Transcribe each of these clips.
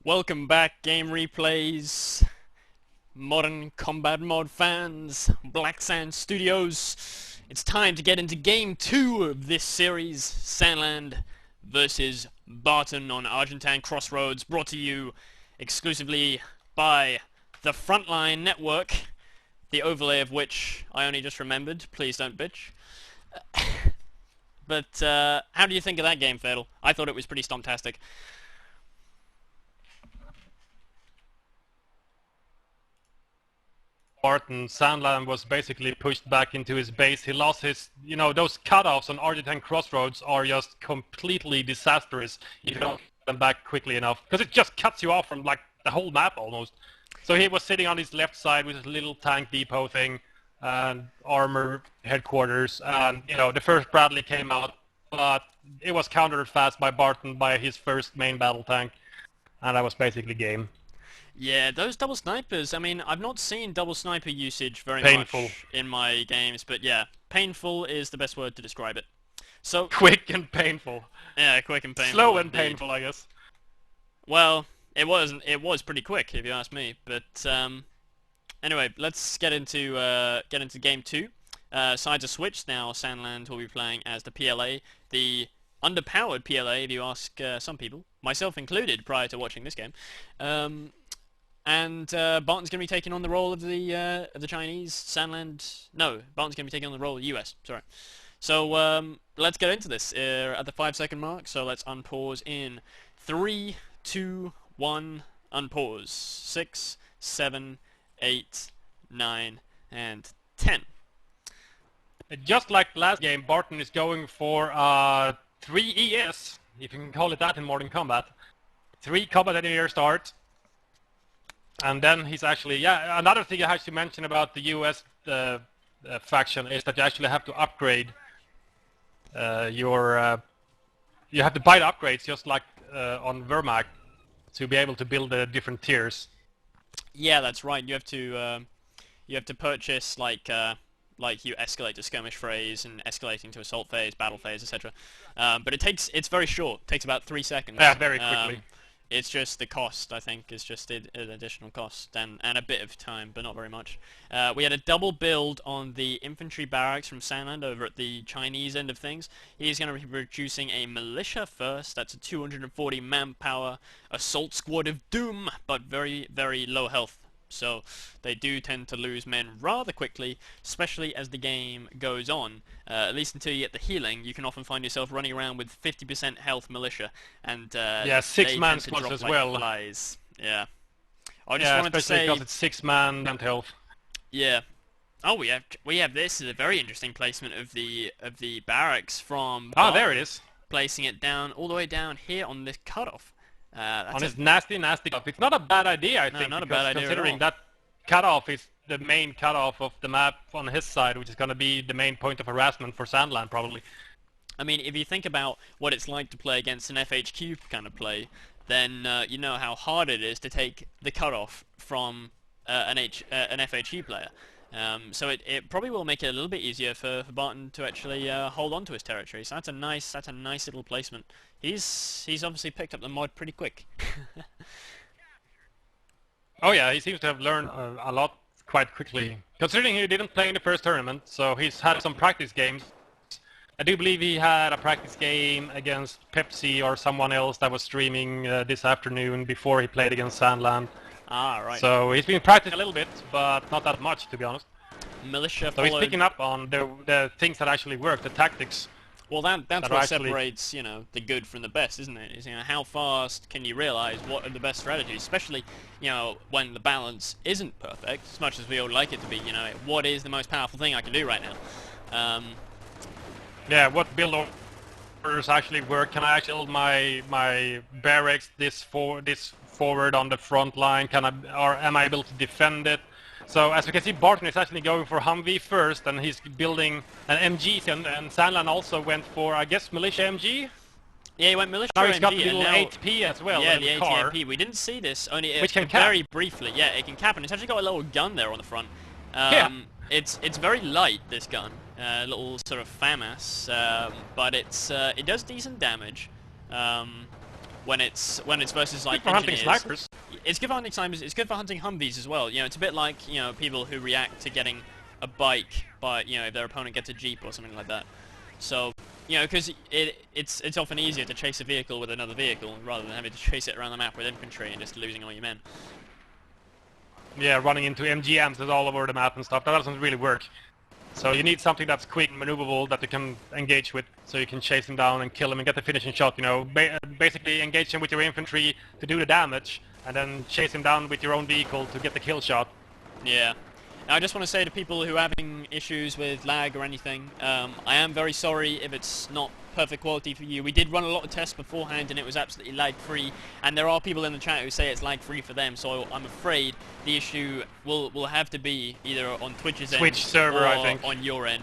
Welcome back, Game Replays, Modern Combat Mod fans, Black Sand Studios. It's time to get into Game 2 of this series, Sandland versus Barton on Argentine Crossroads, brought to you exclusively by the Frontline network, the overlay of which I only just remembered. Please don't bitch. But how do you think of that game, Fatal? I thought it was pretty stomptastic. Barton, Sandland was basically pushed back into his base. He lost his, those cutoffs on Argentine Crossroads are just completely disastrous if you don't get them back quickly enough. Because it just cuts you off from, like, the whole map almost. So he was sitting on his left side with his little tank depot thing and armor headquarters. And, the first Bradley came out, but it was countered fast by Barton by his first main battle tank. And that was basically game. Yeah, those double snipers, I mean, I've not seen double sniper usage very Painful. much in my games, but yeah, painful is the best word to describe it. So Quick and painful. yeah, quick and painful. Slow and indeed. painful, I guess. Well, it was pretty quick if you ask me, but anyway, let's get into game 2. Sides are switched now. Sandland will be playing as the PLA, the underpowered PLA if you ask some people, myself included prior to watching this game. And Barton's going to be taking on the role of the Chinese. Sandland... No, Barton's going to be taking on the role of the US. Sorry. So let's get into this at the 5-second mark. So let's unpause in 3, 2, 1, unpause. 6, 7, 8, 9, and 10. Just like last game, Barton is going for 3 ES, if you can call it that in modern combat. 3 combat engineer start. And then he's actually, another thing I have to mention about the US faction is that you actually have to upgrade you have to buy the upgrades just like on Wehrmacht to be able to build the different tiers. Yeah, that's right. You have to purchase like you escalate to skirmish phase and escalating to assault phase, battle phase, etc. But it's very short. It takes about 3 seconds. Yeah, very quickly. It's just the cost, I think, is just an additional cost and a bit of time, but not very much. We had a double build on the infantry barracks from Sandland over at the Chinese end of things. He's going to be producing a militia first. That's a 240 manpower assault squad of doom, but very, very low health. So they do tend to lose men rather quickly, especially as the game goes on. At least until you get the healing, you can often find yourself running around with 50% health militia, and yeah, 6-man squads as like well. Flies. Yeah. I just wanted to say, because it's 6-man and health. Yeah. Oh, we have this as a very interesting placement of the barracks from. Oh, there it is. Placing it down all the way down here on this cutoff. On his nasty cutoff. It's not a bad idea, I think, not a bad idea considering that cutoff is the main cutoff of the map on his side, which is going to be the main point of harassment for Sandland, probably. I mean, if you think about what it's like to play against an FHQ kind of play, then you know how hard it is to take the cutoff from an FHQ player. So it probably will make it a little bit easier for Barton to actually hold on to his territory. So that's a nice little placement. He's obviously picked up the mod pretty quick. Oh yeah, he seems to have learned a lot quite quickly. Considering he didn't play in the first tournament, so he's had some practice games. I do believe he had a practice game against Pepsi or someone else that was streaming this afternoon before he played against Sandland. Ah, right. So he's been practicing a little bit, but not that much, to be honest. Militia. So he's picking up on the things that actually work, the tactics. Well, that's what separates, the good from the best, isn't it? Is, how fast can you realize what are the best strategies, especially, when the balance isn't perfect, as much as we all like it to be, what is the most powerful thing I can do right now? Yeah, what build orders actually work? Can I actually build my barracks this forward on the front line? Or am I able to defend it? So as we can see, Barton is actually going for Humvee first, and he's building an MG, and Sandland also went for, I guess, militia MG? Yeah, he went militia now MG. He's got the little 8P as well. Yeah, in the ATMP. We didn't see this, only which can cap. Very briefly. Yeah, it can cap, and it's actually got a little gun there on the front. Yeah. It's very light, this gun. Little sort of FAMAS, but it does decent damage. when it's versus like Good for hunting engineers. snipers. It's good for hunting snipers. It's good for hunting Humvees as well. You know, it's a bit like people who react to getting a bike, but if their opponent gets a jeep or something like that. So because it's often easier to chase a vehicle with another vehicle rather than having to chase it around the map with infantry and just losing all your men. Yeah, running into MGMs all over the map and stuff. That doesn't really work. So you need something that's quick and maneuverable that you can engage with, so you can chase him down and kill him and get the finishing shot. Basically engage him with your infantry to do the damage, and then chase him down with your own vehicle to get the kill shot. Yeah. Now, I just want to say to people who are having issues with lag or anything, I am very sorry if it's not perfect quality for you. We did run a lot of tests beforehand and it was absolutely lag-free, and there are people in the chat who say it's lag-free for them, so I'm afraid the issue will have to be either on Twitch's end server, or I think, on your end.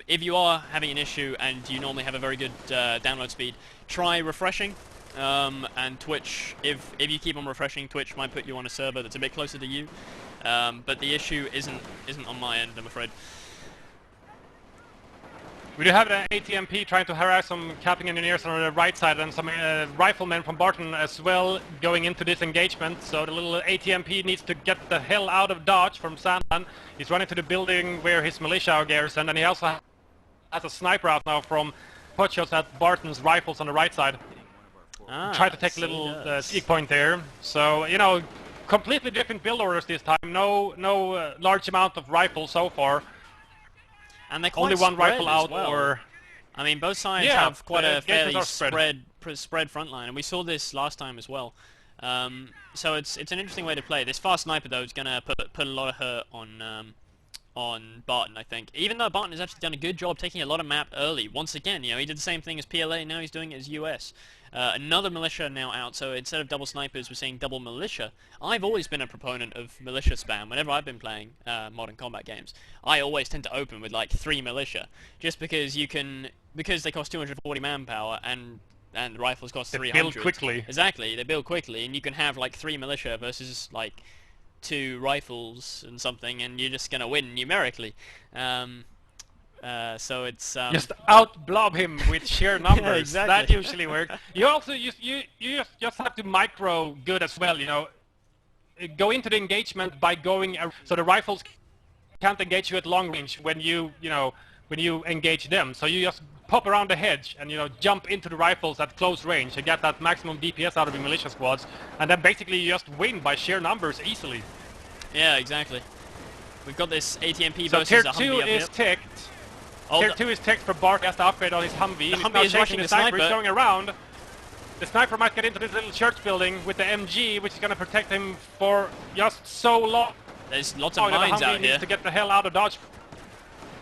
If you are having an issue and you normally have a very good download speed, try refreshing. And Twitch, if you keep on refreshing, Twitch might put you on a server that's a bit closer to you. But the issue isn't on my end, I'm afraid. We do have an ATMP trying to harass some capping engineers on the right side, and some riflemen from Barton as well going into this engagement. So the little ATMP needs to get the hell out of Dodge from Sandland. He's running to the building where his militia are garrisoned, and he also has a sniper out now from potshots at Barton's rifles on the right side. Try to take a little sneak point there. So, completely different build orders this time. No large amount of rifles so far. And they're quite only one rifle out, well. or I mean, both sides have quite a fairly spread front line, and we saw this last time as well. So it's an interesting way to play. This fast sniper though is gonna put a lot of hurt on Barton, I think. Even though Barton has actually done a good job taking a lot of map early. Once again, he did the same thing as PLA, now he's doing it as US. Another militia now out, so instead of double snipers, we're seeing double militia. I've always been a proponent of militia spam. Whenever I've been playing modern combat games, I always tend to open with like 3 militia, just because because they cost 240 manpower and the rifles cost 300. They build quickly. Exactly, they build quickly, and you can have like 3 militia versus like 2 rifles and something, and you're just gonna win numerically. So it's just out-blob him with sheer numbers. Yeah, exactly. That usually works. You also you just have to micro good as well. Go into the engagement by going so the rifles can't engage you at long range when you engage them. So you just pop around the hedge and jump into the rifles at close range and get that maximum DPS out of the militia squads, and then basically you just win by sheer numbers easily. Yeah, exactly. We've got this ATMP so versus tier a Humvee 2 is ticked. Tier 2 is ticked for Barton. He has to upgrade on his Humvee. The Humvee is rushing the sniper. He's going around. The sniper might get into this little church building with the MG, which is going to protect him for just so long. There's lots of mines out here. Needs to get the hell out of Dodge.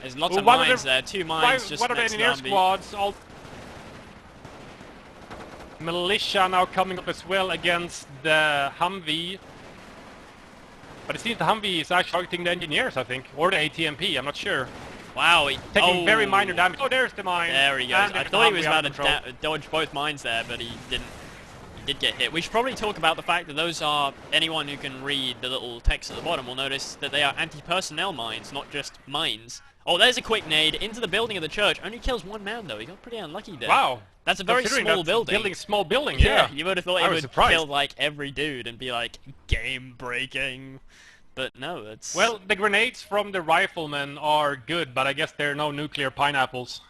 There's lots of mines there. 2 mines just one of the next to engineer the Humvee. squads. All militia now coming up as well against the Humvee. But it seems the Humvee is actually targeting the engineers, I think, or the ATMP. I'm not sure. Wow, taking very minor damage. Oh, there's the mine. There he goes. I thought he was about to dodge both mines there, but he didn't. He did get hit. We should probably talk about the fact that those are, anyone who can read the little text at the bottom will notice that they are anti-personnel mines, not just mines. Oh, there's a quick nade into the building of the church. Only kills 1 man though. He got pretty unlucky there. Wow. That's a very small building. Small building, yeah. You would have thought it would kill like every dude and be like game breaking. But no, it's... Well, the grenades from the riflemen are good, but I guess they're no nuclear pineapples.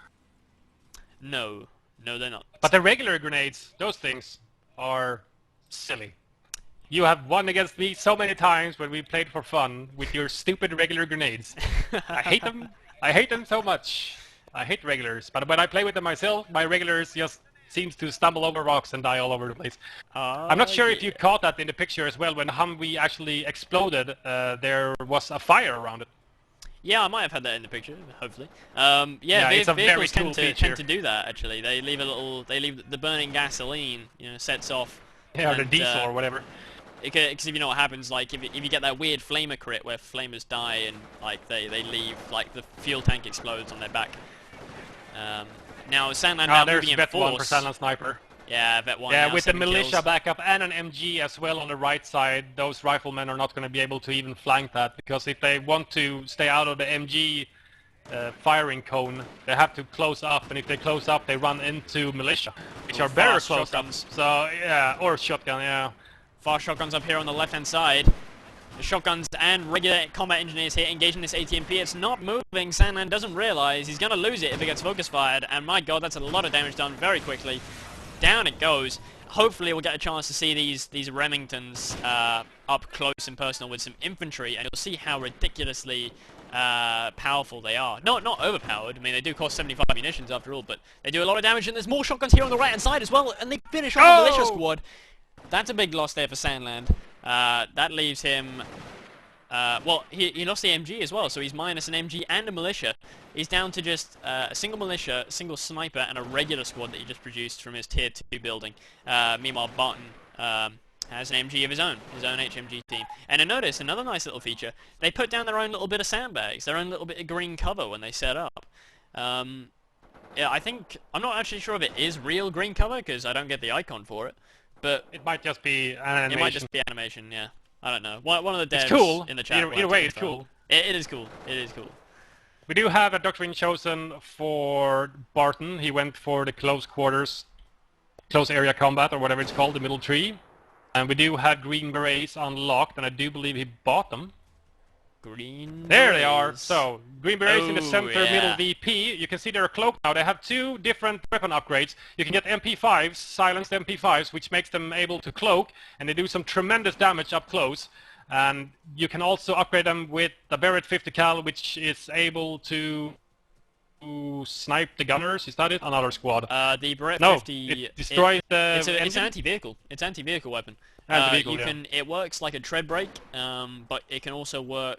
No, they're not. But the regular grenades, those things, are silly. You have won against me so many times when we played for fun with your stupid regular grenades. I hate them. I hate them so much. I hate regulars. But when I play with them myself, my regulars just seems to stumble over rocks and die all over the place. I'm not sure if you caught that in the picture as well. When Humvee actually exploded, there was a fire around it. Yeah, I might have had that in the picture, hopefully. Yeah, it's a very cool cool tend to do that, actually. They leave the burning gasoline, sets off. Yeah, or the diesel or whatever. Because if you know what happens, like, if you get that weird flamer crit where flamers die and, like, they leave, like, the fuel tank explodes on their back. Now, Sandland now moving in there's force. Vet 1 for Sandland Sniper. Yeah, Vet 1 Yeah, now, with the 7 militia kills. backup and an MG as well on the right side, those riflemen are not going to be able to even flank that, because if they want to stay out of the MG firing cone, they have to close up, and if they close up, they run into militia. which Ooh, are better fast close shotguns. ups. So yeah, or shotgun, yeah. Fast shotguns up here on the left-hand side. The shotguns and regular combat engineers here engaging this ATMP. It's not moving. Sandland doesn't realize he's going to lose it if it gets focus fired. And my god, that's a lot of damage done very quickly. Down it goes. Hopefully we'll get a chance to see these Remingtons up close and personal with some infantry. And you'll see how ridiculously powerful they are. Not overpowered. I mean, they do cost 75 munitions after all. But they do a lot of damage. And there's more shotguns here on the right-hand side as well. And they finish off the militia squad. That's a big loss there for Sandland. That leaves him... well, he lost the MG as well, so he's minus an MG and a militia. He's down to just a single militia, a single sniper, and a regular squad that he just produced from his Tier 2 building. Meanwhile, Barton has an MG of his own HMG team. And notice, another nice little feature, they put down their own little bit of sandbags, their own little bit of green cover when they set up. Yeah, I'm not actually sure if it is real green cover, because I don't get the icon for it. But it might just be an animation. It might just be animation, yeah. I don't know. One of the devs cool. in the chat. Either way, it's cool. It is cool. It is cool. We do have a doctrine chosen for Barton. He went for the close quarters, close area combat, or whatever it's called, the middle tree. And we do have green berets unlocked, and I do believe he bought them. Green There berets. they are. So, green berets in the center, yeah. middle VP. You can see they're cloaked now. They have two different weapon upgrades. You can get MP5s, silenced MP5s, which makes them able to cloak, and they do some tremendous damage up close. And you can also upgrade them with the Barrett 50 cal, which is able to snipe the gunners. Is that it? Another squad. The Barrett no, 50... it destroys the... It's an anti-vehicle. It's an anti-vehicle weapon. It works like a tread brake, but it can also work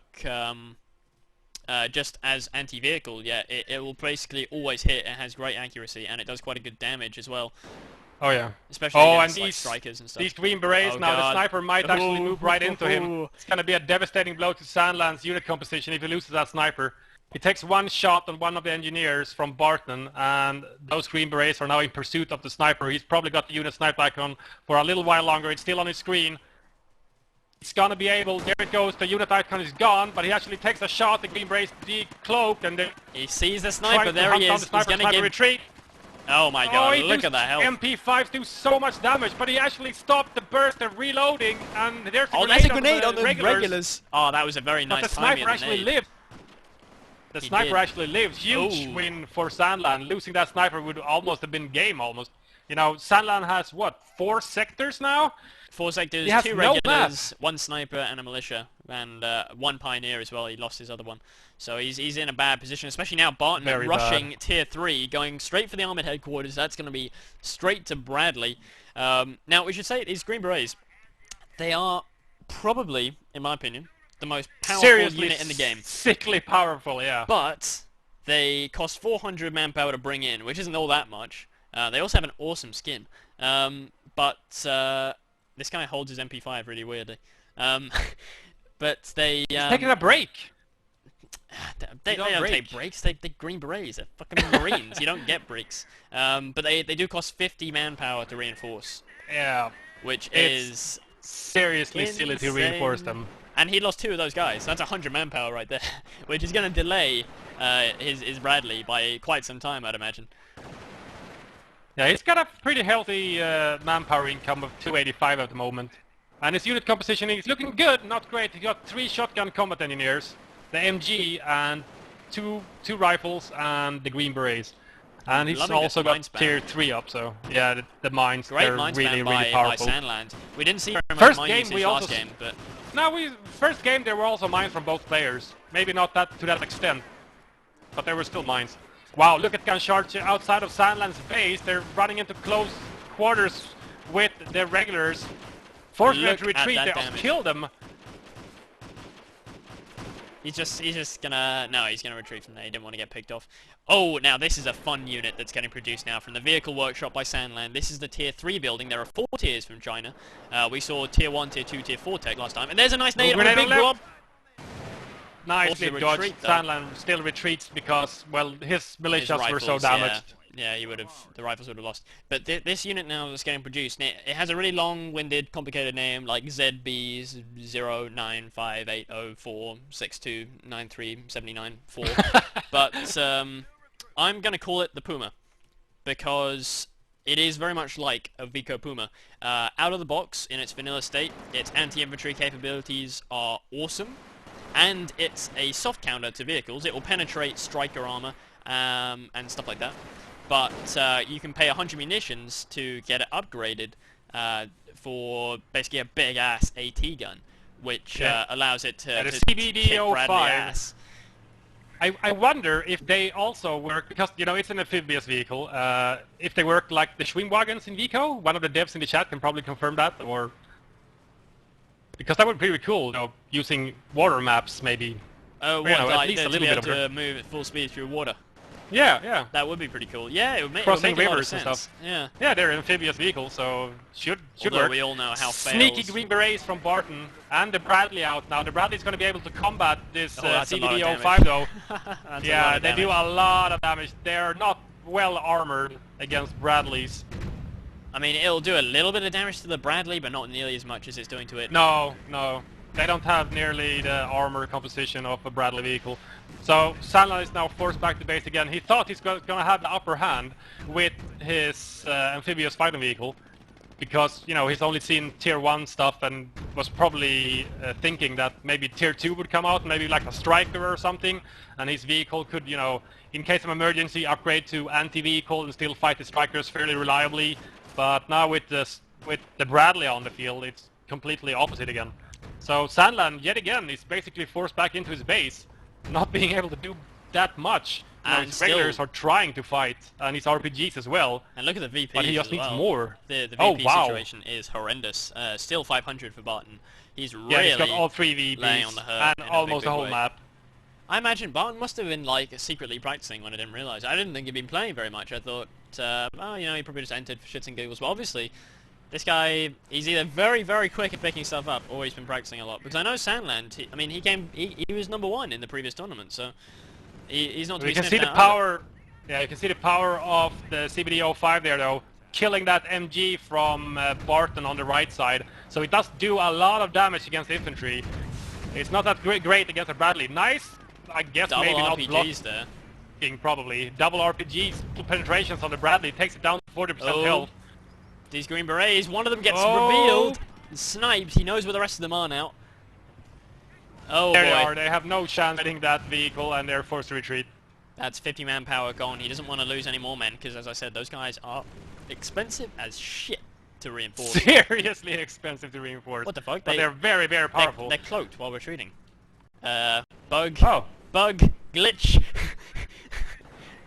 just as anti-vehicle. Yeah, it will basically always hit. It has great accuracy, and it does quite a good damage as well. Oh yeah. Especially against like, strikers and stuff. These green berets, now God. the sniper might actually move right into him. It's going to be a devastating blow to Sandland's unit composition if he loses that sniper. He takes one shot on one of the engineers from Barton, and those green berets are now in pursuit of the sniper. He's probably got the unit snipe icon for a little while longer. It's still on his screen. He's going to be able... There it goes. The unit icon is gone, but he actually takes a shot. The green berets decloak, and they... He sees the sniper. There he is. He's going to get... retreat. Oh my god, look at that health. MP5s do so much damage, but he actually stopped the burst of reloading, and there's a grenade on the regulars. Oh, that was a very nice timing. But the sniper actually lived. The sniper actually lives. Huge win for Sandland. Losing that sniper would almost have been game, almost. You know, Sandland has, what, 4 sectors now? 4 sectors, 2 regulars, 1 sniper and a militia, and 1 pioneer as well. He lost his other one. So he's in a bad position, especially now Barton rushing Tier 3, going straight for the armoured headquarters. That's going to be straight to Bradley. Now, we should say these Green Berets, they are probably, in my opinion, the most powerful unit in the game. Sickly powerful, yeah. But they cost 400 manpower to bring in, which isn't all that much. They also have an awesome skin. But this guy holds his MP5 really weirdly. But they... He's taking a break. They don't take breaks. They're Green Berets. They're fucking Marines. You don't get breaks. But they do cost 50 manpower to reinforce. Yeah. Which is... seriously silly to reinforce them. And he lost 2 of those guys. So that's 100 manpower right there. Which is going to delay his Bradley by quite some time, I'd imagine. Yeah, he's got a pretty healthy manpower income of 285 at the moment. And his unit composition is looking good, not great. He got 3 shotgun combat engineers, the MG, and two rifles, and the Green Berets. And he's also got Tier 3 up, so yeah, the mines, they're really powerful. By Sandland. We didn't see very much mine usage last game, but... No, first game there were also mines from both players. Maybe not to that extent, but there were still mines. Wow, look at gunshot outside of Sandland's base. They're running into close quarters with their regulars. Forcing them to retreat. They killed them. He's just gonna... No, he's gonna retreat from there. He didn't want to get picked off. Oh, now this is a fun unit that's getting produced now from the Vehicle Workshop by Sandland. This is the Tier 3 building. There are 4 tiers from China. We saw Tier 1, Tier 2, Tier 4 tech last time. And there's a nice nade on a big blob. Nicely dodged. Sandland still retreats because, well, his militias were so damaged. Yeah, the rifles would have lost. But this unit now that's getting produced, it has a really long-winded, complicated name like ZB09580462937994. But I'm going to call it the Puma because it is very much like a Vico Puma. Out of the box, in its vanilla state, its anti-infantry capabilities are awesome, and it's a soft counter to vehicles. It will penetrate striker armor and stuff like that. But you can pay 100 munitions to get it upgraded for basically a big-ass AT gun, which allows it to kick Bradley ass. I wonder if they also work, because, you know, it's an amphibious vehicle, if they work like the Schwimmwagons in Vico. One of the devs in the chat can probably confirm that, or... Because that would be pretty cool, you know, using water maps, maybe. Oh, what, you know, like at least a to little be bit able of to move at full speed through water. Yeah, yeah. That would be pretty cool. Yeah, it would make, Crossing a lot of rivers sense. and stuff. Yeah. Yeah, they're amphibious vehicles, so should Although work. we all know how Sneaky fails. Green Berets from Barton, and the Bradley out now. The Bradley's going to be able to combat this that's a lot of CBD-05 though. That's a lot Yeah, of they do damage. a lot of damage. They're not well armored against Bradleys. I mean, it'll do a little bit of damage to the Bradley, but not nearly as much as it's doing to it. No, no. They don't have nearly the armor composition of a Bradley vehicle. So Sandland is now forced back to base again. He thought he's going to have the upper hand with his amphibious fighting vehicle, because, you know, he's only seen tier 1 stuff and was probably thinking that maybe tier 2 would come out, maybe like a striker or something, and his vehicle could, you know, in case of emergency, upgrade to anti-vehicle and still fight the strikers fairly reliably. But now with the Bradley on the field, it's completely opposite again. So Sandland, yet again, is basically forced back into his base, not being able to do that much. You know, And his regulars still- are trying to fight, and his RPGs as well. And look at the VP. But he just as needs well. more. The VP Oh, wow. situation is horrendous. Still 500 for Barton. He's really Yeah, he's got all 3 laying VPs on the hurt and in a almost big, the big whole way. map. I imagine Barton must have been like secretly practicing when I didn't realise. I didn't think he'd been playing very much. I thought, oh, you know, he probably just entered for shits and giggles. But obviously, this guy, he's either very, very quick at picking stuff up, or he's been practicing a lot. Because I know Sandland, he was #1 in the previous tournament, so he's not to be You can see sniffed the at power. Yeah, you can see the power of the CBD-05 there, though, killing that MG from Barton on the right side. So it does do a lot of damage against infantry. It's not that great against a Bradley. Nice, I guess, Double maybe not RPGs there. blocking, probably. Double RPGs, two penetrations on the Bradley, takes it down to 40% Oh. health. These Green Berets, one of them gets Oh. revealed, sniped, he knows where the rest of them are now. Oh There boy, they are, they have no chance getting that vehicle, and they're forced to retreat. that's 50 manpower gone. He doesn't want to lose any more men, because as I said, those guys are expensive as shit to reinforce. Seriously expensive to reinforce. What the fuck? But they're very, very powerful. They're cloaked while retreating. Bug. Oh. Bug. Glitch.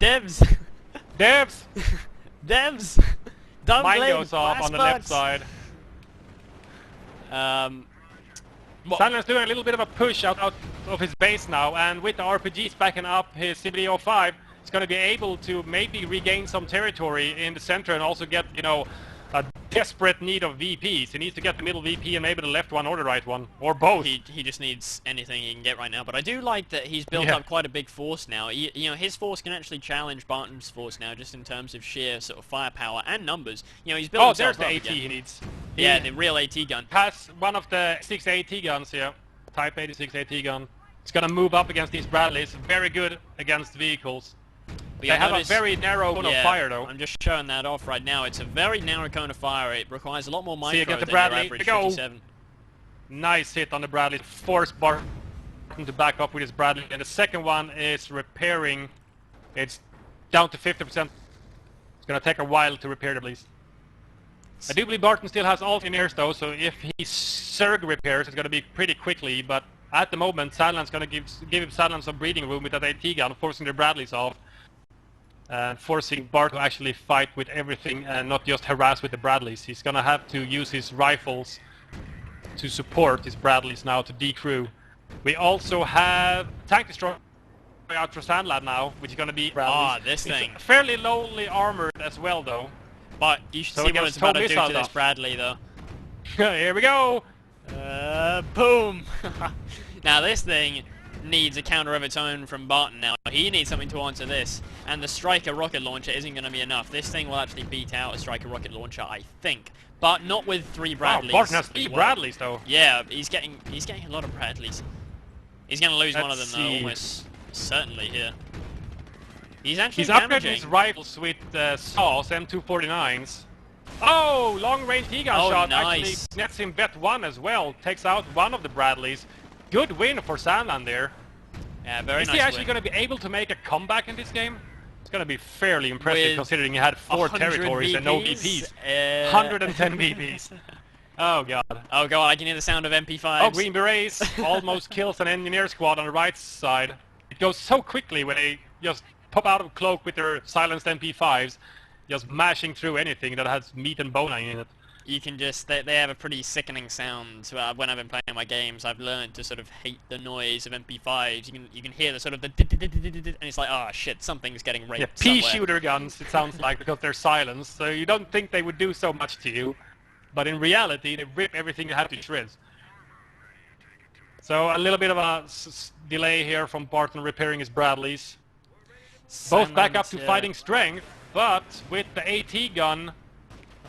Devs. Devs! Devs. Don't Mine blame goes off on the left side. Sandland's doing a little bit of a push out of his base now, and with the RPGs backing up his CBD-05, he's going to be able to maybe regain some territory in the center and also get, you know, a desperate need of VPs. He needs to get the middle VP and maybe the left one or the right one, or both. He just needs anything he can get right now. But I do like that he's built Yeah. up quite a big force now. You know, his force can actually challenge Barton's force now, just in terms of sheer sort of firepower and numbers. You know, he's built Oh, himself there's the up AT again. he needs. Yeah, He the real AT gun. has one of the 6 AT guns here. Type 86 AT gun. It's going to move up against these Bradleys. Very good against vehicles. But They you'll have notice- a very narrow cone of fire, though. I'm just showing that off right now. It's a very narrow cone of fire. It requires a lot more See, you micro get the than Bradley. your average Go. 57. Nice hit on the Bradley. Force Barton to back up with his Bradley. And the second one is repairing. It's down to 50%. It's going to take a while to repair the Bladleys. I do believe Barton still has all engineers, though, so if he surge repairs, it's going to be pretty quickly. But at the moment, Sandland's going to give him Sandland some breathing room with that AT gun, forcing the Bradleys off. And forcing Bart to actually fight with everything and not just harass with the Bradleys. He's going to have to use his rifles to support his Bradleys now to decrew. We also have tank destroyer out for Sandland now, which is going to be Bradleys. Ah, this It's thing. fairly lowly armored as well, though. But you should So see it what gets it's about to do totally to this off. Bradley, though. Here we go! Boom! Now this thing needs a counter of its own from Barton now. He needs something to answer this. And the Striker rocket launcher isn't going to be enough. This thing will actually beat out a Striker rocket launcher, I think. But not with 3 Bradleys. Wow, Barton has as 3 well. Bradleys, though. Yeah, he's getting a lot of Bradleys. He's going to lose one of them, Let's though, see. almost certainly here. He's actually He's upgrading damaging. his rifles with saws, M249s. Oh, long-range T-gun Oh, shot nice. actually nets him vet 1 as well. Takes out one of the Bradleys. Good win for Sandland there. Yeah, very Is nice he actually win. going to be able to make a comeback in this game? It's going to be fairly impressive With considering he had 4 100 territories and no VPs? VPs. 110 VPs. Oh god. Oh god, I can hear the sound of MP5s. Oh, Green Berets almost kills an engineer squad on the right side. It goes so quickly when they just pop out of cloak with their silenced MP5s, just mashing through anything that has meat and bone in it. You can just, they have a pretty sickening sound. When I've been playing my games, I've learned to sort of hate the noise of MP5s. You can hear the sort of the and it's like, oh shit, something's getting raped Yeah, somewhere. pea-shooter guns, it sounds like, because they're silenced, so you don't think they would do so much to you. But in reality, they rip everything they have to shreds. So a little bit of a delay here from Barton repairing his Bradleys. Both back up to fighting strength, but with the AT gun,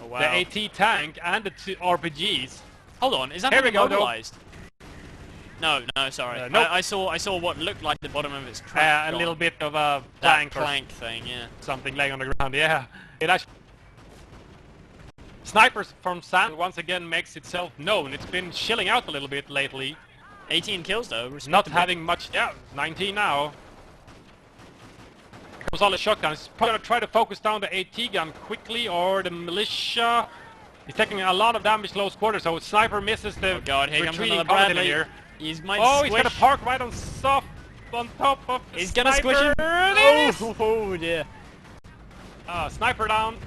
Oh, wow. the AT tank, and the 2 RPGs. Hold on, is that Here we go, immobilized? No, sorry. Nope. I saw what looked like the bottom of its track. A little bit of a that plank or plank thing, yeah. something laying on the ground. Yeah, it actually. Snipers from Sand once again makes itself known. It's been chilling out a little bit lately. 18 kills though. Not respectable. having much. Yeah, 19 now. Comes all the shotguns. Probably gonna try to focus down the AT gun quickly, or the militia. He's taking a lot of damage close quarters, so Sniper misses the Oh god, here comes retreating another combat Bradley. engineer. He's might Oh, squish. he's gonna park right on soft on top of the He's gonna Sniper. squish him. There it is! Oh dear. Sniper down.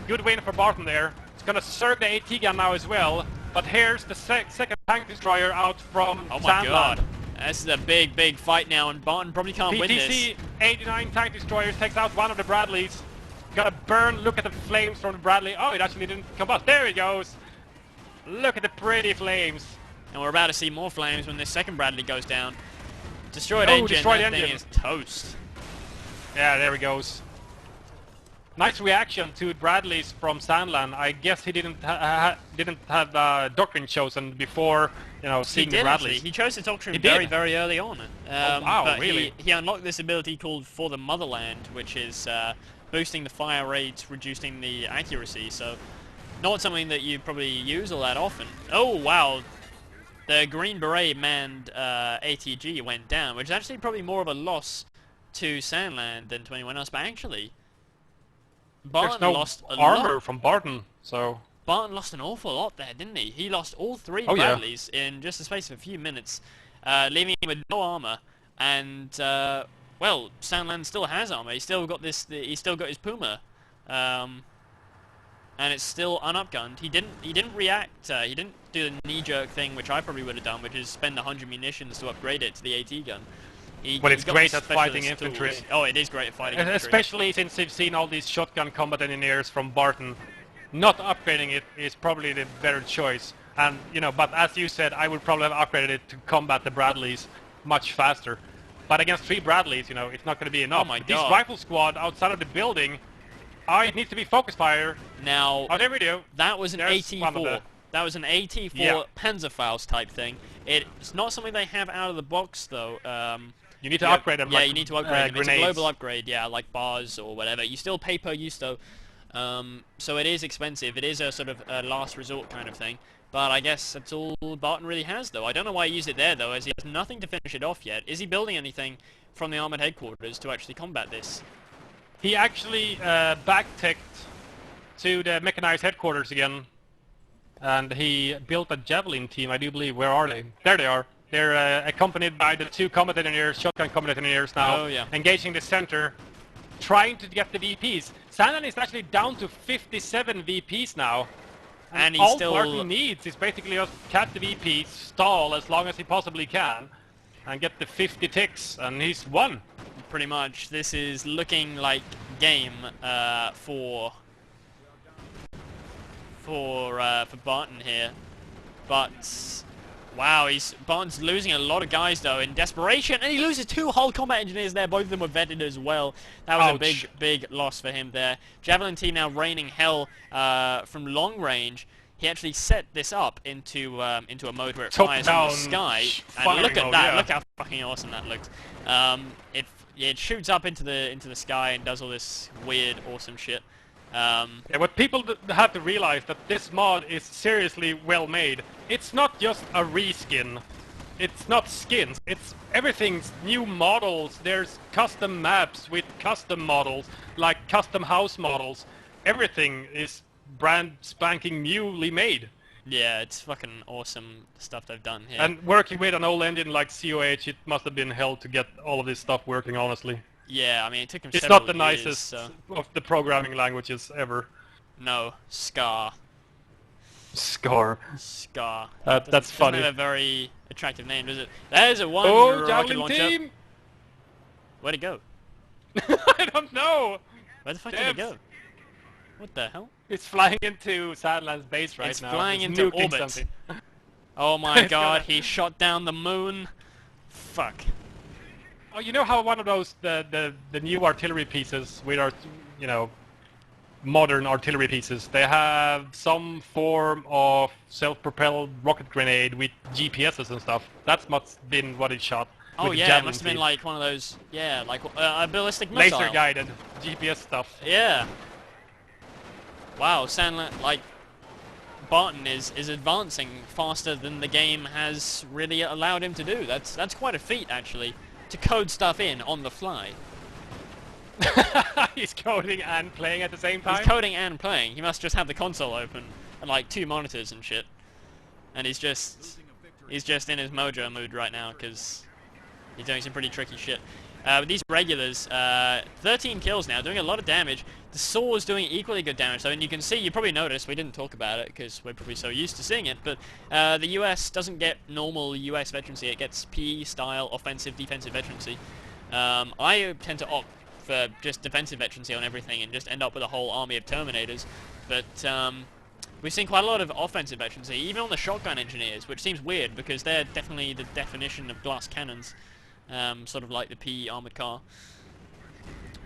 Good win for Barton there. He's gonna serve the AT gun now as well. But here's the second tank destroyer out from Oh my Sandland. god. This is a big fight now, and Barton probably can't win this. PTC 89 tank destroyers takes out one of the Bradleys. Gotta burn. Look at the flames from the Bradley. Oh, it actually didn't combust. There he goes. Look at the pretty flames. And we're about to see more flames when this second Bradley goes down. Destroyed Oh, engine. destroyed That engine. thing is toast. Yeah, there he goes. Nice reaction to Bradley's from Sandland. I guess he didn't have doctrine chosen before, He seeing the did actually. Bradleys. He chose the doctrine He did? very early on. Wow, but really? he unlocked this ability called For the Motherland, which is boosting the fire rate, reducing the accuracy. So, not something that you probably use all that often. Oh wow, the Green Beret manned ATG went down, which is actually probably more of a loss to Sandland than to anyone else. But actually, Barton There's no lost a armor lot. from Barton, so Barton lost an awful lot there, didn't he? He lost all 3 Oh, yeah. Bradleys in just the space of a few minutes, leaving him with no armor. And well, Sandland still has armor. He's still got this. He's still got his Puma, and it's still unupgunned. He didn't react. He didn't do the knee-jerk thing, which I probably would have done, which is spend 100 munitions to upgrade it to the AT gun. Well, it's got great the at fighting specialist infantry. tools. Oh, it is great at fighting infantry. especially since you've seen all these shotgun combat engineers from Barton. Not upgrading it is probably the better choice. And but as you said, I would probably have upgraded it to combat the Bradleys much faster. But against 3 Bradleys, it's not going to be enough. Oh my This God. rifle squad outside of the building, it needs to be focus fire. Now, Oh, there we go. that was an There's one of AT4. the- That was an AT4 Yeah. Panzerfaust type thing. It's not something they have out of the box though. You need to upgrade them. Yeah, like, you need to upgrade them. It's a grenades. global upgrade, yeah, like bars or whatever. You still pay per use though, so it is expensive. It is a sort of a last resort kind of thing. But I guess that's all Barton really has though. I don't know why he used it there though, as he has nothing to finish it off yet. Is he building anything from the armored headquarters to actually combat this? He actually backticked to the mechanized headquarters again, and he built a javelin team, I do believe. Where are they? There they are. They're accompanied by the 2 combat engineers, shotgun combat engineers now, Oh, yeah. engaging the center, trying to get the VPs. Sandland is actually down to 57 VPs now. And he's all still... Barton needs is basically just cap the VPs, stall as long as he possibly can, and get the 50 ticks, and he's won. Pretty much. This is looking like game for Barton here, but wow, Barton's losing a lot of guys though in desperation, and he loses 2 hull combat engineers there. Both of them were vetted as well. That was Ouch. a big loss for him there. Javelin team now raining hell from long range. He actually set this up into a mode where it fires from the Top-down sky, and firing look at mode, that! yeah. Look how fucking awesome that looks. yeah, it shoots up into the sky and does all this weird, awesome shit. Yeah, what people have to realize that this mod is seriously well made. It's not just a reskin. It's not skins. It's everything's new models. There's custom maps with custom models, like custom house models. Everything is brand spanking newly made. Yeah, it's fucking awesome stuff they've done here. And working with an old engine like COH, it must have been hell to get all of this stuff working, honestly. Yeah, I mean, it took them It's several not the years, nicest so... of the programming languages ever. No, Scar. Scar. Scar. That's funny. Doesn't have a very attractive name, does it? There's a one Oh, rocket Javelin launcher. team! Where'd it go? I don't know! Where the fuck did it go? What the hell? It's flying into Sandland's base right It's now. flying It's into nuking orbit. something. Oh my It's god, gonna- he shot down the moon. Fuck. Oh, you know how one of those the new artillery pieces with our, you know, modern artillery pieces, they have some form of self-propelled rocket grenade with GPSs and stuff. That's must been what it shot. Oh with the yeah, it Javelin must have been team. like one of those, yeah, like a ballistic missile. Laser guided GPS stuff. Yeah. Wow, Sandland, like, Barton is advancing faster than the game has really allowed him to do. That's quite a feat, actually, to code stuff in on the fly. He's coding and playing at the same time. He's coding and playing. He must just have the console open and like 2 monitors and shit. And he's just in his mojo mood right now because he's doing some pretty tricky shit. But these regulars, 13 kills now, doing a lot of damage. The Saw's doing equally good damage though, and you can see, you probably noticed, we didn't talk about it because we're probably so used to seeing it, but the US doesn't get normal US veterancy, it gets PE-style offensive defensive veterancy. I tend to opt for just defensive veterancy on everything and just end up with a whole army of Terminators, but we've seen quite a lot of offensive veterancy, even on the shotgun engineers, which seems weird because they're definitely the definition of glass cannons. Sort of like the PE armored car.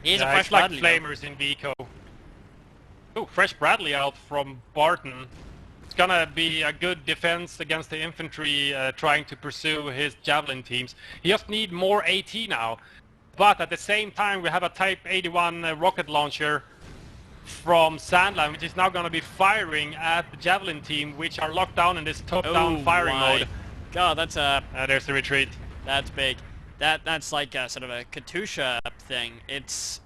Here's a fresh it's like Bradley. flamers in Vico. Oh, fresh Bradley out from Barton. It's gonna be a good defense against the infantry trying to pursue his javelin teams. He just need more AT now. But at the same time, we have a Type 81 rocket launcher from Sandland, which is now gonna be firing at the javelin team, which are locked down in this top-down firing mode. God, that's There's the retreat. that's big. That's like a sort of a Katusha thing. Is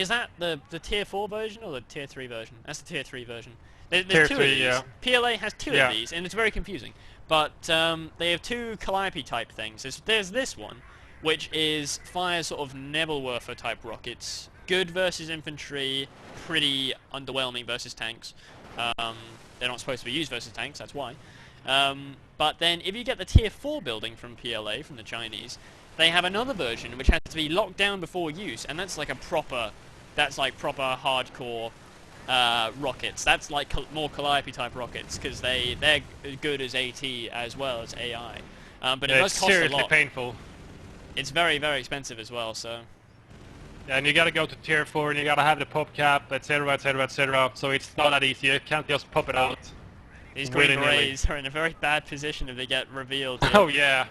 that the tier 4 version or the tier 3 version? That's the tier 3 version. There's Tier two 3, of these. yeah. PLA has 2 Yeah. of these, and it's very confusing. But they have 2 Calliope type things. There's this one, which fires sort of Nebelwerfer type rockets. Good versus infantry, pretty underwhelming versus tanks. They're not supposed to be used versus tanks, that's why. But then if you get the tier 4 building from PLA, from the Chinese, they have another version which has to be locked down before use, and that's like proper hardcore rockets. That's like more Calliope type rockets because they're good as AT as well as AI. But it does It's cost a seriously lot. painful. It's very, very expensive as well. So And you gotta go to tier 4 and you gotta have the pop cap, etc, etc, etc. So it's not that easy, you can't just pop it out. these Green willy-nilly. Berets are in a very bad position if they get revealed. Here. Oh yeah.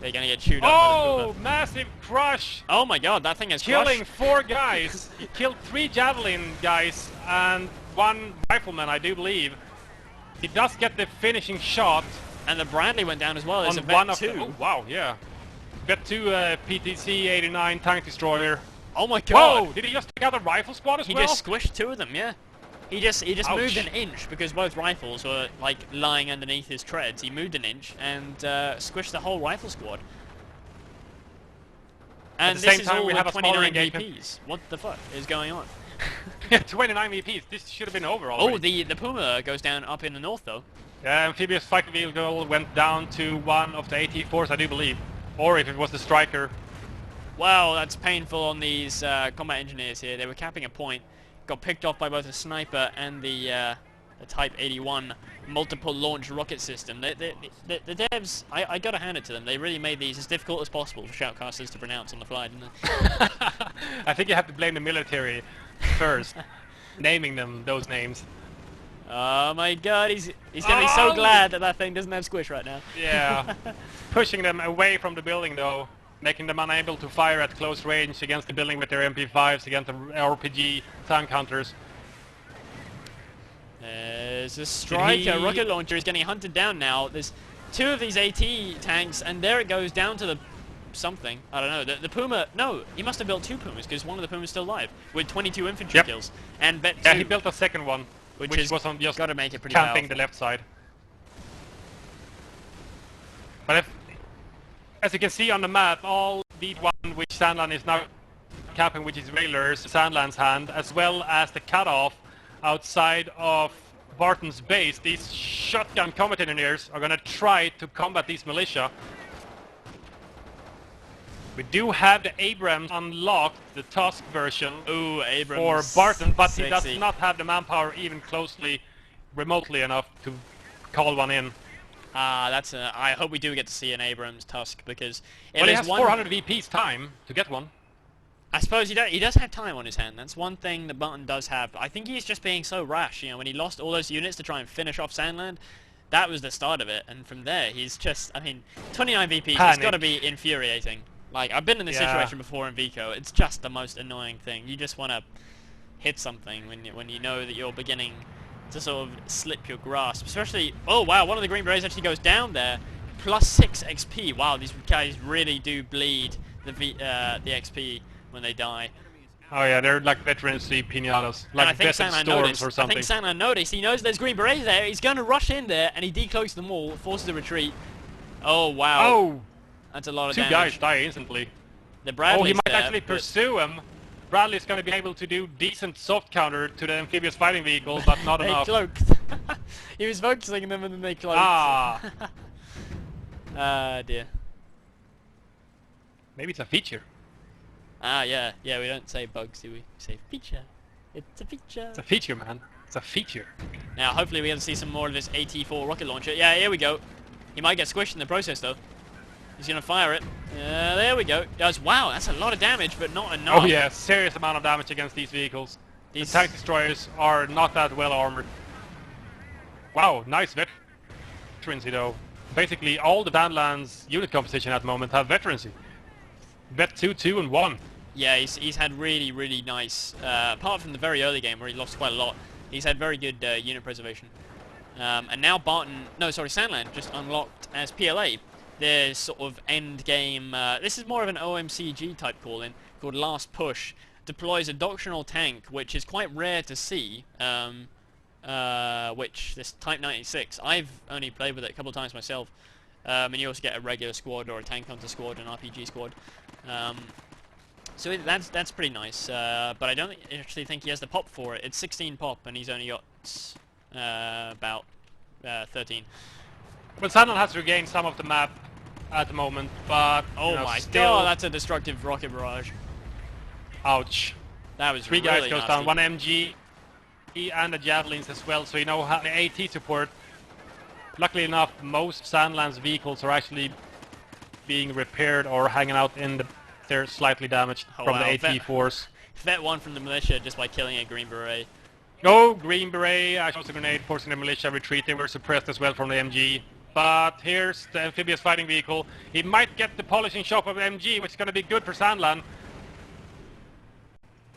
They're gonna get chewed up. By the Oh, Puma. massive crush! Oh my God, that thing has Killing crushed. 4 guys. He killed 3 javelin guys and 1 rifleman, I do believe. He does get the finishing shot And the Bradley went down as well. There's on a Vet one of 2. the... Oh, wow, yeah. Vet 2 PTC-89 tank destroyer. Oh my God. Whoa! Did he just take out a rifle squad as He well? just squished 2 of them, yeah. He just moved Ouch. an inch because both rifles were like lying underneath his treads. He moved an inch and squished the whole rifle squad. And the this same is time, all we with have a smaller 29 engagement. VPs. What the fuck is going on? 29 VPs. This should have been over already. Oh, the Puma goes down up in the north though. Amphibious fighting vehicle went down to one of the AT-4s, I do believe. Or if it was the Striker. Wow, that's painful on these combat engineers here. They were capping a point, got picked off by both the sniper and the Type 81 multiple launch rocket system. The devs, I gotta hand it to them. They really made these as difficult as possible for shoutcasters to pronounce on the fly, didn't they? I think you have to blame the military first, naming them those names. Oh my God, he's gonna be so glad that that thing doesn't have squish right now. Yeah, pushing them away from the building though. making them unable to fire at close range against the building with their MP5s, against the RPG tank hunters. There's a striker rocket launcher is getting hunted down now. There's 2 of these AT tanks, and there it goes down to the something. I don't know. The Puma. No, he must have built 2 Pumas because one of the Pumas still alive with 22 infantry kills. And bet 2. Yeah, he built a second one, which was on just gotta make it pretty camping powerful. the left side. But as you can see on the map, all the one which Sandland is now camping, which is Railers, Sandland's hand, as well as the cutoff outside of Barton's base. These shotgun combat engineers are going to try to combat these militia. We do have the Abrams unlocked, the Tusk version. Ooh, Abrams. For Barton, but Sexy. he does not have the manpower even closely, remotely enough to call one in. That's I hope we do get to see an Abrams Tusk because well, he has 400 VP's time to get one. I suppose he does have time on his hand. That's one thing that Barton does have. I think he's just being so rash. You know, when he lost all those units to try and finish off Sandland, that was the start of it. And from there, he's just, I mean, 29 VPs, it's got to be infuriating. Like, I've been in this situation before in Vico. It's just the most annoying thing. You just want to hit something when you know that you're beginning to sort of slip your grasp. Especially, oh wow, one of the Green Berets actually goes down there. Plus 6 XP. Wow, these guys really do bleed the XP when they die. Oh yeah, they're like veteran-C pinatas, like Desert Storms or something. I think Sandland noticed. He knows there's Green Berets there. He's going to rush in there, and he decloaks them all, forces a retreat. Oh wow. Oh! That's a lot of 2 damage. guys die instantly. The Bradley's oh, he might there, actually pursue him. Bradley's going to be able to do decent soft counter to the amphibious fighting vehicle, but not enough. They cloaked. He was focusing them and then they cloaked. Ah. Dear. Maybe it's a feature. Ah, yeah. Yeah, we don't say bugs, do we? We say feature. It's a feature. It's a feature, man. It's a feature. Now, hopefully we get to see some more of this AT-4 rocket launcher. Yeah, here we go. He might get squished in the process, though. He's going to fire it. There we go. Wow, that's a lot of damage, but not enough. Oh yeah, serious amount of damage against these vehicles. The tank destroyers are not that well armored. Wow, nice veterancy though. Basically all the Sandland's unit composition at the moment have veterancy. Vet 2, 2 and 1. Yeah, he's had really, really nice, apart from the very early game where he lost quite a lot, he's had very good unit preservation. And now Sandland just unlocked as PLA. There's sort of end game, this is more of an OMCG type call-in, called Last Push. Deploys a doctrinal tank, which is quite rare to see, this Type 96. I've only played with it a couple of times myself. And you also get a regular squad or a tank hunter squad, an RPG squad. So that's pretty nice, but I don't actually think he has the pop for it. It's 16 pop, and he's only got about 13. Well, Sandland has regained some of the map at the moment, but oh my still... god, that's a destructive rocket barrage. Ouch. That was 3 really guys goes nasty. down, 1 MG and the javelins as well, so you know how the AT support. Luckily enough, most Sandland's vehicles are actually being repaired or hanging out in the... They're slightly damaged from the AT-4s. Vet 1 from the militia just by killing a Green Beret. No, Green Beret, actually a grenade forcing the militia retreat. They were suppressed as well from the MG. But here's the amphibious fighting vehicle. He might get the polishing shop of the MG, which is going to be good for Sandland.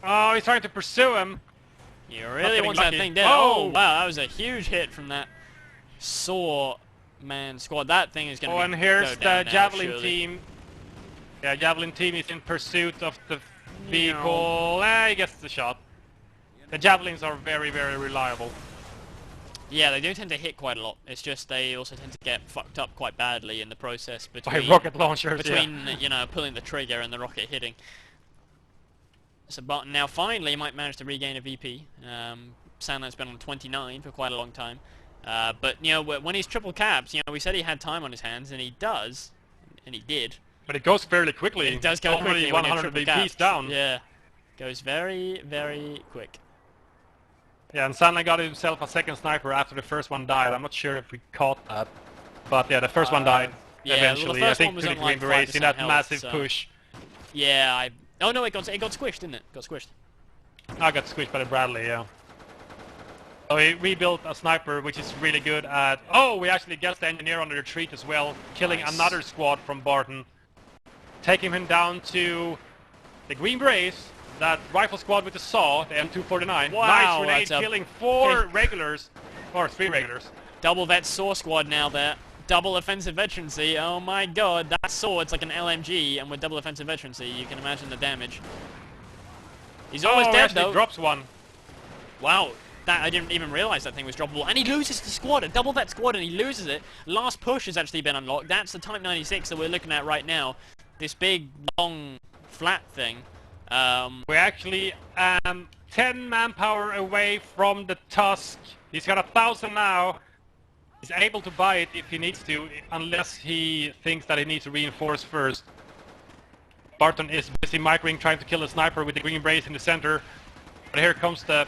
Oh, he's trying to pursue him. He really wants that thing dead. Oh, wow, that was a huge hit from that Saw Man squad. That thing is going to be... Oh, and here's the Javelin now, team. Yeah, Javelin team is in pursuit of the vehicle. He gets the shot. The Javelins are very, very reliable. Yeah, they do tend to hit quite a lot. It's just they also tend to get fucked up quite badly in the process between... By rocket launchers, you know, pulling the trigger and the rocket hitting. So Barton now finally might manage to regain a VP. Sandland's been on 29 for quite a long time. But, you know, when he's triple caps, you know, we said he had time on his hands, and he does. And he did. But it goes fairly quickly. It does go quickly. 100 VPs down. Yeah. Goes very, very quick. Yeah, and Sandland got himself a second sniper after the first one died. I'm not sure if we caught that. But yeah, the first one died eventually. Well, I think to the Green Berets in that massive push. Yeah, oh no, it got squished, didn't it? Got squished. I got squished by the Bradley, yeah. So he rebuilt a sniper, which is really good at... Oh, we actually get the engineer on the retreat as well, killing another squad from Barton. taking him down to the Green Brace, that rifle squad with the saw, the M249. Wow, nice grenade, that's a killing 4 big- regulars, or 3 regulars. Double vet saw squad now there. Double offensive veterancy. Oh my god, that sword's like an LMG, and with double offensive veterancy, you can imagine the damage. He's almost he dead actually though. drops one. Wow, that I didn't even realize that thing was droppable. And he loses the squad, a double vet squad, and he loses it. Last push has actually been unlocked. That's the Type 96 that we're looking at right now. This big, long, flat thing. We're actually 10 manpower away from the Tusk. He's got 1,000 now. He's able to buy it if he needs to, unless he thinks that he needs to reinforce first. Barton is busy microing, trying to kill the sniper with the Green Brace in the center. But here comes the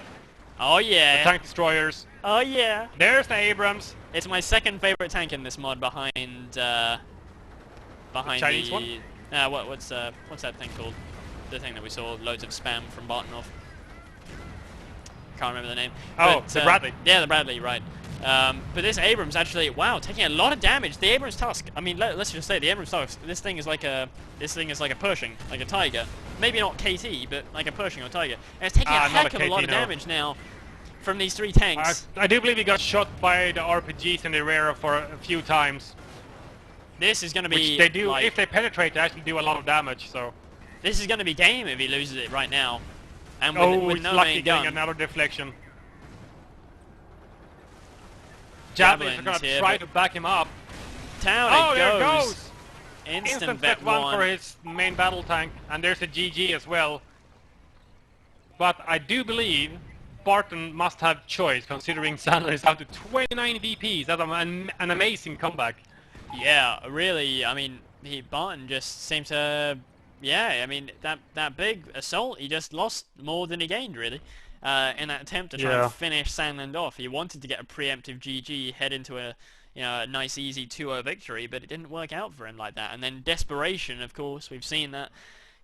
Oh yeah. tank destroyers. Oh yeah. There's the Abrams. It's my second favorite tank in this mod behind Chinese the one? what's that thing called? The thing that we saw loads of spam from Barton off. Can't remember the name. Oh, But, the Bradley. Yeah, the Bradley, right. But this Abrams actually, wow, taking a lot of damage. The Abrams Tusk. I mean, let's just say the Abrams Tusk. This thing is like a Pershing, like a Tiger. Maybe not KT, but like a Pershing or Tiger. And it's taking a heck of a lot of damage now from these 3 tanks. I do believe he got shot by the RPGs in the rear for a few times. This is going to be. Which they do, like, if they penetrate, they actually do a lot of damage. So. This is going to be game if he loses it right now. And with It's no lucky main getting gun. another deflection. Javelins are Javelins gonna here, try but to back him up. down Oh, it there it goes. goes! Instant vet vet one one. for his main battle tank, and there's a GG as well. But I do believe Barton must have choice, considering Sandland is down to 29 VPs. That's an amazing comeback. Yeah, really. I mean, Barton just seemed to. Yeah, I mean that big assault, he just lost more than he gained, really. In that attempt to try and finish Sandland off. He wanted to get a preemptive GG, head into a a nice easy 2-0 victory, but it didn't work out for him like that. And then desperation, of course, we've seen that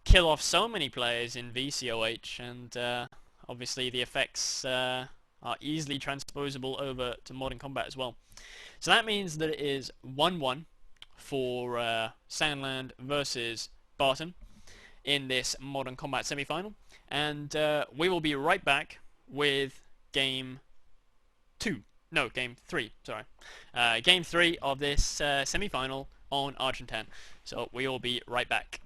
kill off so many players in VCOH, and obviously the effects are easily transposable over to modern combat as well. So that means that it is 1-1 for Sandland versus Barton in this modern combat semi-final, and we will be right back with game 3, sorry. Game 3 of this semi-final on Argentan. So we will be right back.